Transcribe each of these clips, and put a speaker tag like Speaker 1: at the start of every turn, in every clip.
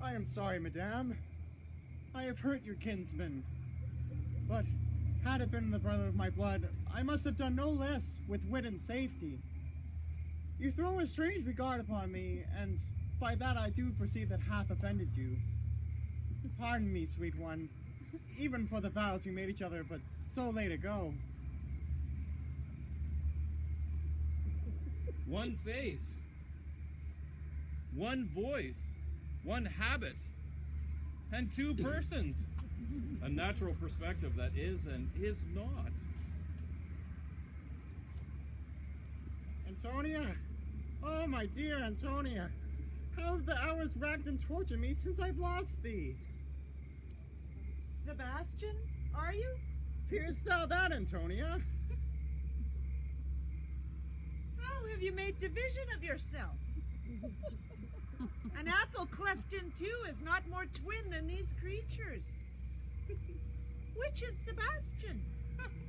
Speaker 1: I am sorry, madame. I have hurt your kinsman. But had it been the brother of my blood, I must have done no less with wit and safety. You throw a strange regard upon me, and by that I do perceive that hath offended you. Pardon me, sweet one, even for the vows you made each other but so late ago.
Speaker 2: One face, one voice, one habit, and two persons. A natural perspective that is and is not.
Speaker 1: Antonia! Oh, my dear Antonia! How have the hours racked and tortured me since I've lost thee?
Speaker 3: Sebastien, are you?
Speaker 1: Fearest thou that, Antonia?
Speaker 3: How have you made division of yourself? An apple cleft in two is not more twin than these creatures. Which is Sebastien?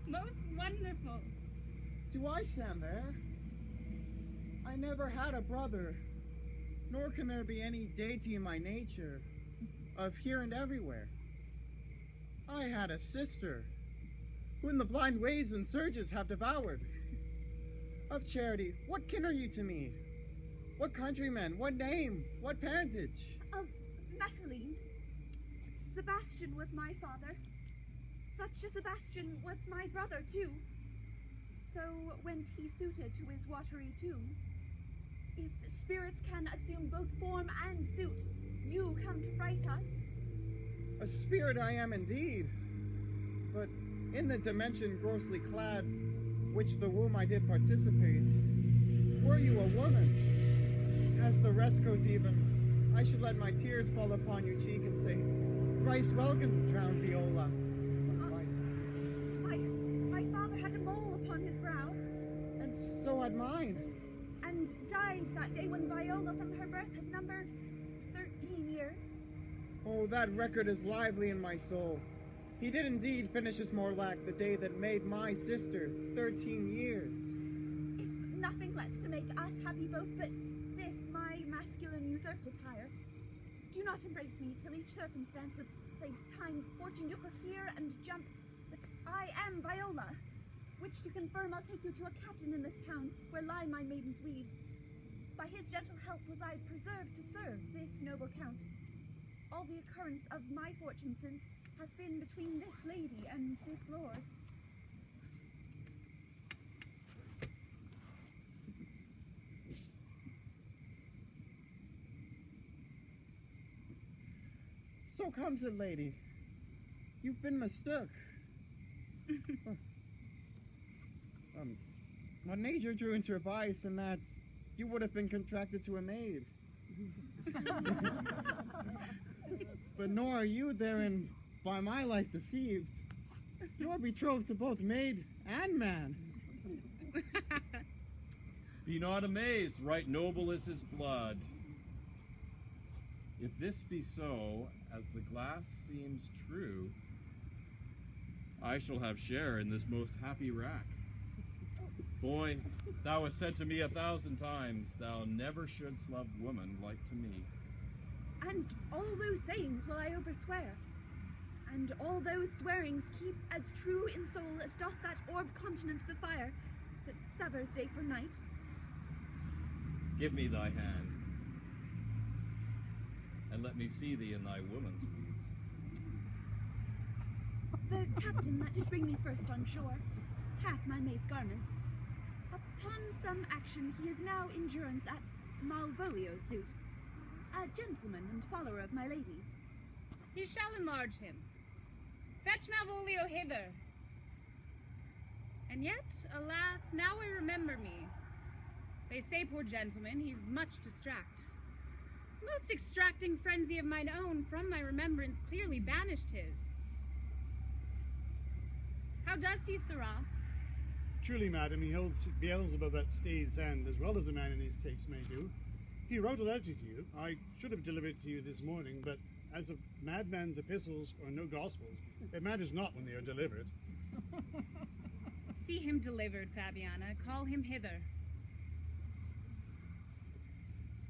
Speaker 4: Most wonderful.
Speaker 1: Do I stand there? I never had a brother, nor can there be any deity in my nature, of here and everywhere. I had a sister, whom the blind waves and surges have devoured. Of charity, what kin are you to me? What countrymen? What name? What parentage?
Speaker 4: Of Messalene. Sebastien was my father. Such a Sebastien was my brother too. So went he suited to his watery tomb. If spirits can assume both form and suit, you come to fright us.
Speaker 1: A spirit I am indeed, but in the dimension grossly clad, which the womb I did participate, were you a woman, as the rest goes even, I should let my tears fall upon your cheek and say, thrice welcome, drowned Viola.
Speaker 4: My father had a mole upon his brow.
Speaker 1: And so had mine.
Speaker 4: And died that day when Viola from her birth had numbered 13 years.
Speaker 1: Oh, that record is lively in my soul. He did indeed finish his Morlack the day that made my sister 13 years.
Speaker 4: If nothing lets to make us happy both but this my masculine usurped attire, do not embrace me till each circumstance of place, time, fortune you cohere and jump that I am Viola, which to confirm I'll take you to a captain in this town where lie my maiden's weeds. By his gentle help was I preserved to serve this noble count. All the occurrence of my fortune since hath been between this lady and this lord.
Speaker 1: So comes it, lady. You've been mistook. What nature drew into her bias, and that you would have been contracted to a maid. But nor are you therein by my life deceived. You are betrothed to both maid and man.
Speaker 2: Be not amazed, right noble is his blood. If this be so, as the glass seems true, I shall have share in this most happy rack. Boy, thou hast said to me 1,000 times, thou never shouldst love woman like to me.
Speaker 4: And all those sayings will I overswear, and all those swearings keep as true in soul as doth that orb continent the fire that severs day from night.
Speaker 2: Give me thy hand, and let me see thee in thy woman's weeds.
Speaker 4: The captain that did bring me first on shore hath my maid's garments. Upon some action he is now in durance at Malvolio's suit, a gentleman and follower of my lady's.
Speaker 5: He shall enlarge him. Fetch Malvolio hither. And yet, alas, now I remember me. They say, poor gentleman, he's much distract. Most extracting frenzy of mine own from my remembrance clearly banished his. How does he, sirrah?
Speaker 6: Truly, madam, he holds Beelzebub at stave's end, as well as a man in his case may do. He wrote a letter to you. I should have delivered it to you this morning, but as a madman's epistles are no gospels, it matters not when they are delivered.
Speaker 5: See him delivered, Fabiana. Call him hither.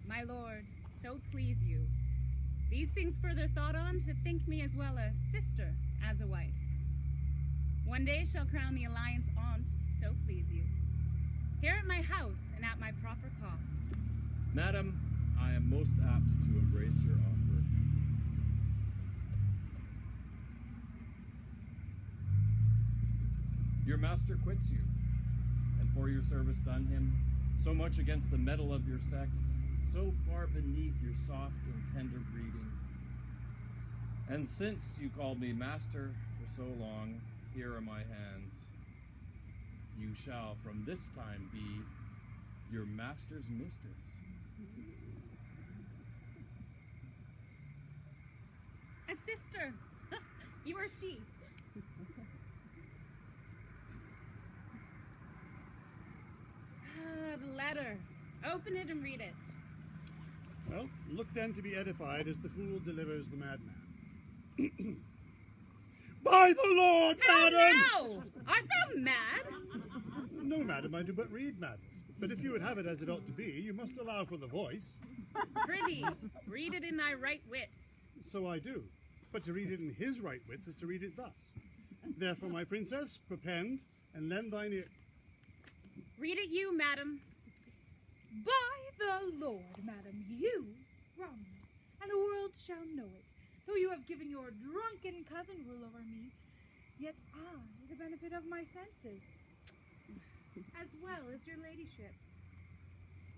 Speaker 5: My lord, so please you, These things further thought on to think me as well a sister as a wife. One day shall crown the alliance aunt, so please you. Here at my house and at my proper cost.
Speaker 2: Madam, I am most apt to embrace your offer. Your master quits you, and for your service done him, so much against the mettle of your sex, so far beneath your soft and tender breeding. And since you called me master for so long, here are my hands. You shall from this time be your master's mistress.
Speaker 5: A sister! You are she. The letter. Open it and read it.
Speaker 6: Well, look then to be edified as the fool delivers the madman. By the Lord,
Speaker 5: How
Speaker 6: madam!
Speaker 5: now? Art thou mad?
Speaker 6: No, madam, I do but read madness. But if you would have it as it ought to be, you must allow for the voice.
Speaker 5: Prithee, read it in thy right wits.
Speaker 6: So I do. But to read it in his right wits is to read it thus. Therefore, my princess, prepend, and lend thine ear.
Speaker 5: Read it you, madam.
Speaker 7: By the Lord, madam, you wrong me, and the world shall know it. Though you have given your drunken cousin rule over me, yet I the benefit of my senses, as well as your ladyship.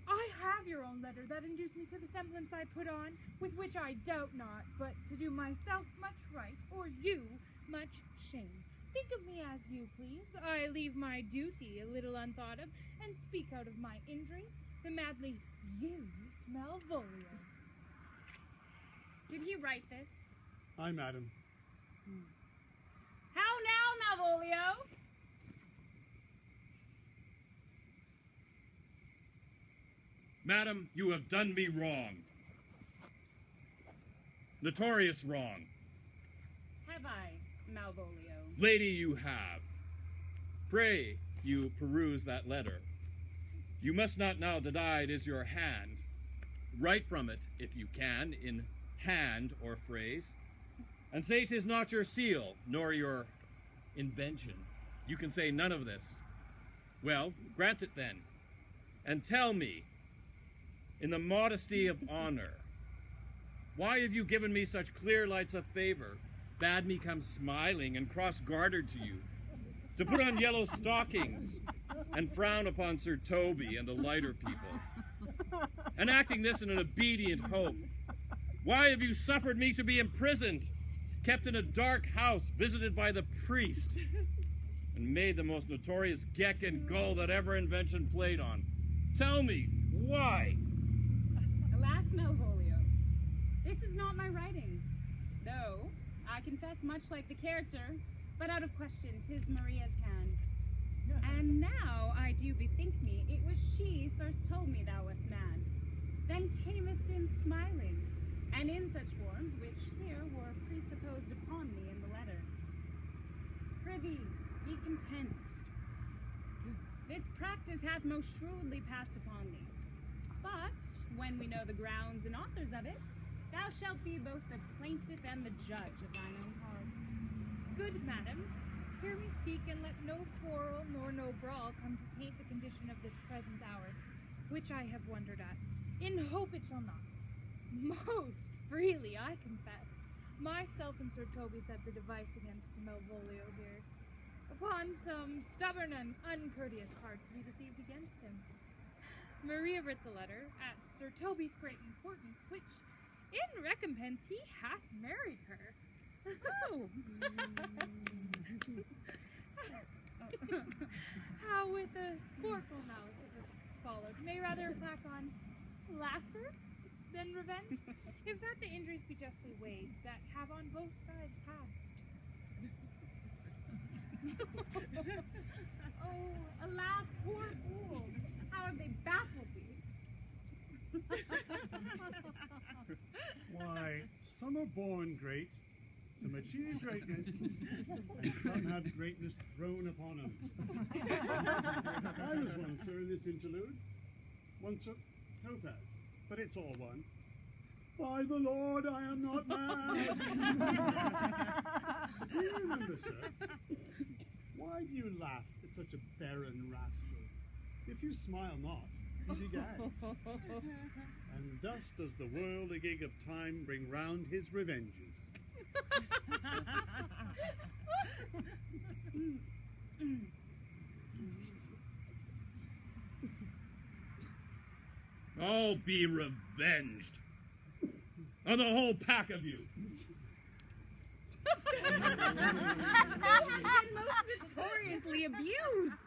Speaker 7: I have your own letter that induced me to the semblance I put on, with which I doubt not, but to do myself much right, or you much shame. Think of me as you please. I leave my duty a little unthought of, and speak out of my injury, the madly used Malvolio.
Speaker 5: Did he write this?
Speaker 6: Aye, madam.
Speaker 5: How now, Malvolio?
Speaker 2: Madam, you have done me wrong. Notorious wrong.
Speaker 5: Have I, Malvolio?
Speaker 2: Lady, you have. Pray you peruse that letter. You must not now deny it is your hand. Write from it, if you can, in hand or phrase, and say 'tis not your seal, nor your invention. You can say none of this. Well, grant it then, and tell me, in the modesty of honor, why have you given me such clear lights of favor, bade me come smiling and cross-gartered to you, to put on yellow stockings and frown upon Sir Toby and the lighter people, enacting this in an obedient hope? Why have you suffered me to be imprisoned, kept in a dark house, visited by the priest, and made the most notorious geck and gull that ever invention played on? Tell me, why?
Speaker 5: Alas, Malvolio, this is not my writing, though I confess much like the character, but out of question 'tis Maria's hand. And now I do bethink me, it was she first told me thou wast mad, then camest in smiling, and in such forms which here were presupposed upon me in the letter. Prithee, be content. This practice hath most shrewdly passed upon thee. But when we know the grounds and authors of it, thou shalt be both the plaintiff and the judge of thine own cause. Good madam, hear me speak, and let no quarrel nor no brawl come to taint the condition of this present hour, which I have wondered at, in hope it shall not. Most freely I confess, myself and Sir Toby set the device against Malvolio here, upon some stubborn and uncourteous heart to be deceived against him. Maria writ the letter at Sir Toby's great importance, which in recompense he hath married her. Oh! How with a sportful malice it was followed, may rather lack on laughter than revenge, if that the injuries be justly weighed, that have on both sides passed. Oh, alas, poor fool! How have they baffled thee?
Speaker 6: Why, some are born great, some achieve greatness, and some have greatness thrown upon them. I was once, sir, in this interlude. Once, sir, Topaz, but it's all one. By the Lord, I am not mad. Do you remember, sir? Why do you laugh at such a barren rascal? If you smile not, he be gagged. And thus does the whirl a gig of time bring round his revenges.
Speaker 2: I'll be revenged on the whole pack of you.
Speaker 5: Been most notoriously abused.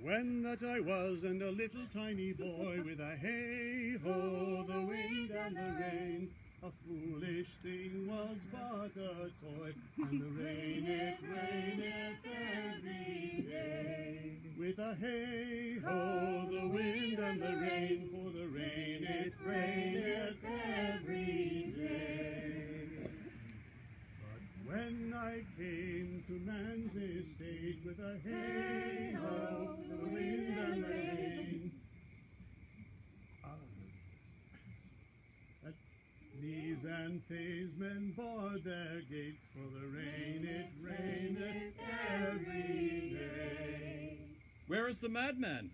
Speaker 6: When that I was and a little tiny boy with a hey-ho, the wind and the rain, a foolish thing was but a toy, and the rain it raineth every day. With a hey-ho, the wind and the rain, for the rain it raineth every day. But when I came to man's estate, with a hey-ho, the wind and the rain, knees and men barred their gates, for the rain it raineth every day.
Speaker 2: Where is the madman?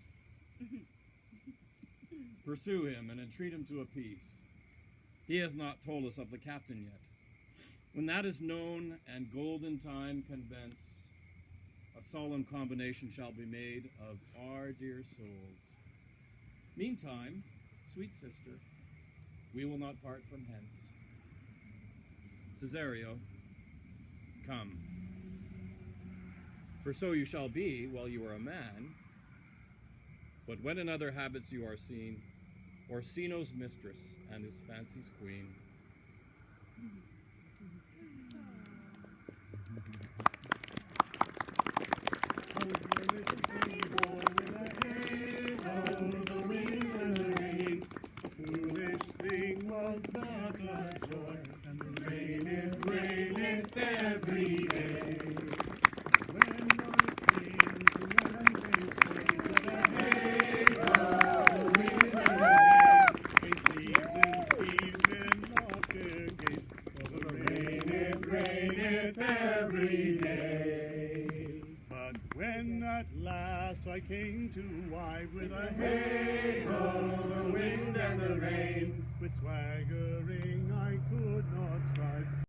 Speaker 2: Pursue him and entreat him to a peace. He has not told us of the captain yet. When that is known and golden time convince, a solemn combination shall be made of our dear souls. Meantime, sweet sister, we will not part from hence. Cesario, come. For so you shall be while you are a man, but when in other habits you are seen, Orsino's mistress and his fancy's queen.
Speaker 6: I came to wife with a hey-ho, the wind and the rain, with swaggering I could not strive.